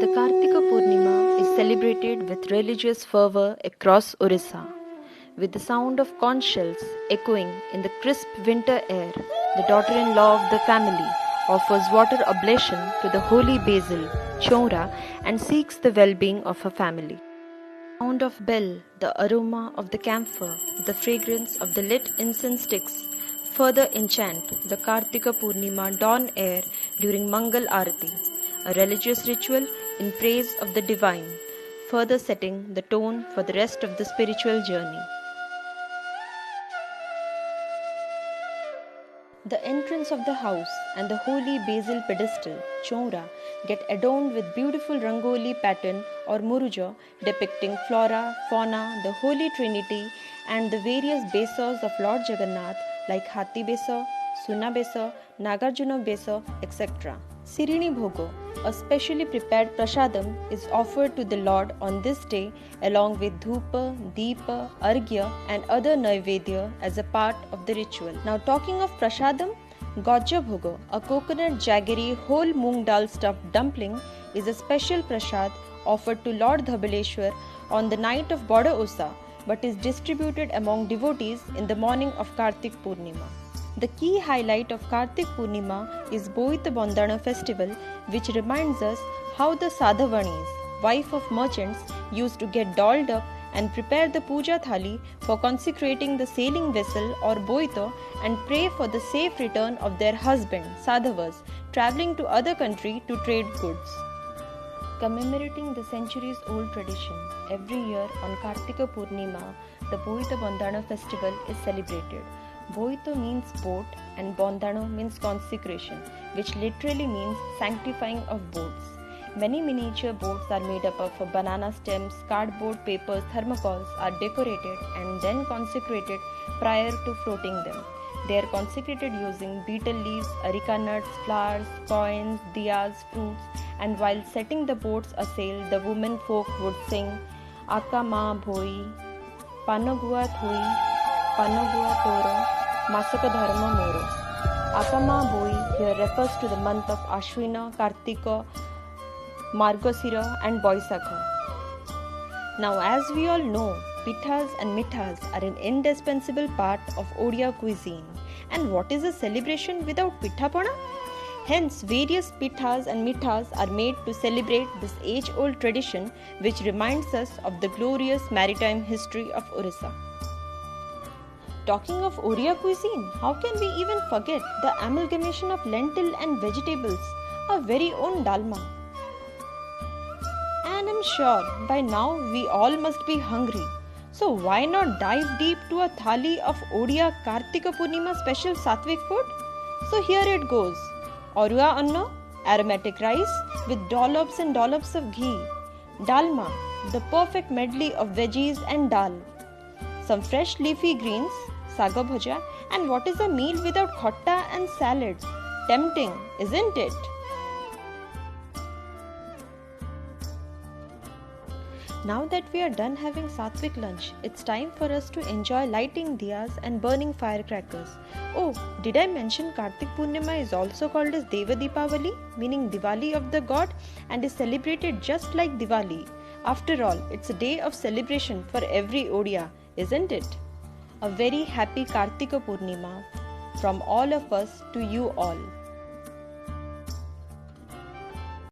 The Kartika Purnima is celebrated with religious fervour across Orissa. With the sound of conch shells echoing in the crisp winter air, the daughter-in-law of the family offers water oblation to the holy basil, Chaura, and seeks the well-being of her family. The sound of bell, the aroma of the camphor, the fragrance of the lit incense sticks further enchant the Kartika Purnima dawn air during Mangal Arati, a religious ritual in praise of the divine, further setting the tone for the rest of the spiritual journey. The entrance of the house and the holy basil pedestal, Chaura, get adorned with beautiful rangoli pattern or muruja depicting flora, fauna, the Holy Trinity and the various besos of Lord Jagannath like Hathi Besa, Suna Besa, Nagarjuna Besa, etc. Sirini Bhogo, a specially prepared prasadam, is offered to the Lord on this day along with dhupa, deepa, arghya and other naivedya as a part of the ritual. Now talking of prasadam, Gojja Bhogo, a coconut jaggery whole moong dal stuffed dumpling, is a special prasad offered to Lord Dhabaleshwar on the night of Boda Osa but is distributed among devotees in the morning of Kartik Purnima. The key highlight of Kartik Purnima is Boita Bondana festival, which reminds us how the Sadhavanis, wife of merchants, used to get dolled up and prepare the puja thali for consecrating the sailing vessel or boita and pray for the safe return of their husband, Sadhavas, travelling to other country to trade goods. Commemorating the centuries-old tradition, every year on Kartika Purnima, the Boita Bondana festival is celebrated. Boito means boat and Bondano means consecration, which literally means sanctifying of boats. Many miniature boats are made up of banana stems, cardboard, papers, thermocols are decorated and then consecrated prior to floating them. They are consecrated using betel leaves, areca nuts, flowers, coins, diyas, fruits, and while setting the boats asail, the women folk would sing Aka Ma Bhoi, Panagua Thui, Panagua Toro, Masaka Dharma Moro. Akama Boi here refers to the month of Ashwina, Kartika, Margasira and Boisakha. Now as we all know, pithas and mithas are an indispensable part of Odia cuisine. And what is a celebration without pithapana? Hence, various pithas and mithas are made to celebrate this age-old tradition which reminds us of the glorious maritime history of Orissa. Talking of Oriya cuisine, how can we even forget the amalgamation of lentil and vegetables, our very own dalma? And I'm sure by now we all must be hungry. So why not dive deep to a thali of Odia Kartika Purnima special Satvik food? So here it goes. Orua anna, aromatic rice with dollops and dollops of ghee. Dalma, the perfect medley of veggies and dal. Some fresh leafy greens, saga bhaja, and what is a meal without khotta and salad? Tempting, isn't it? Now that we are done having Satvik lunch, it's time for us to enjoy lighting diyas and burning firecrackers. Oh, did I mention Kartik Purnima is also called as Deva Deepavali, meaning Diwali of the god, and is celebrated just like Diwali. After all, it's a day of celebration for every Odia, isn't it? A very happy Kartika Purnima from all of us to you all.